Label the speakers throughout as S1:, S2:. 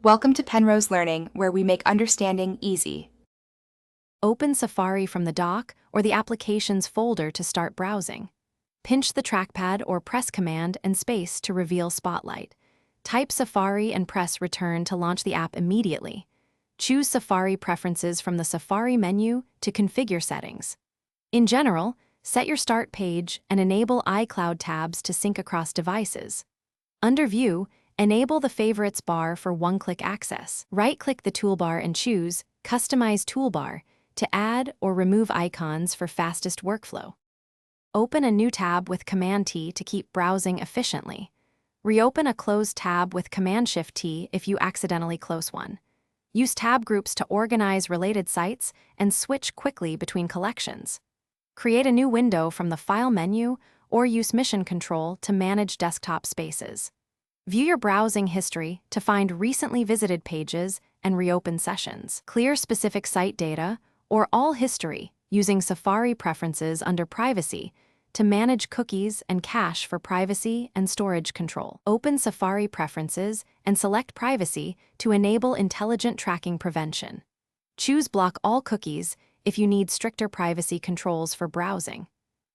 S1: Welcome to Penrose Learning, where we make understanding easy.
S2: Open Safari from the dock or the Applications folder to start browsing. Pinch the trackpad or press Command and space to reveal Spotlight. Type Safari and press Return to launch the app immediately. Choose Safari preferences from the Safari menu to configure settings. In general, set your Start page and enable iCloud tabs to sync across devices. Under View, enable the Favorites bar for one-click access. Right-click the toolbar and choose Customize Toolbar to add or remove icons for fastest workflow. Open a new tab with Command-T to keep browsing efficiently. Reopen a closed tab with Command-Shift-T if you accidentally close one. Use tab groups to organize related sites and switch quickly between collections. Create a new window from the File menu or use Mission Control to manage desktop spaces. View your browsing history to find recently visited pages and reopen sessions. Clear specific site data or all history using Safari preferences under Privacy to manage cookies and cache for privacy and storage control. Open Safari preferences and select Privacy to enable intelligent tracking prevention. Choose Block all cookies if you need stricter privacy controls for browsing.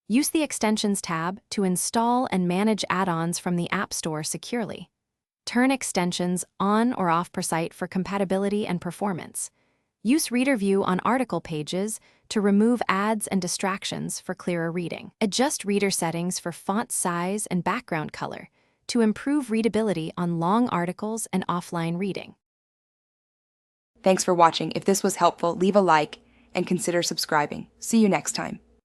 S2: Use the Extensions tab to install and manage add-ons from the App Store securely. Turn extensions on or off per site for compatibility and performance. Use Reader View on article pages to remove ads and distractions for clearer reading. Adjust reader settings for font size and background color to improve readability on long articles and offline reading.
S1: Thanks for watching. If this was helpful, leave a like and consider subscribing. See you next time.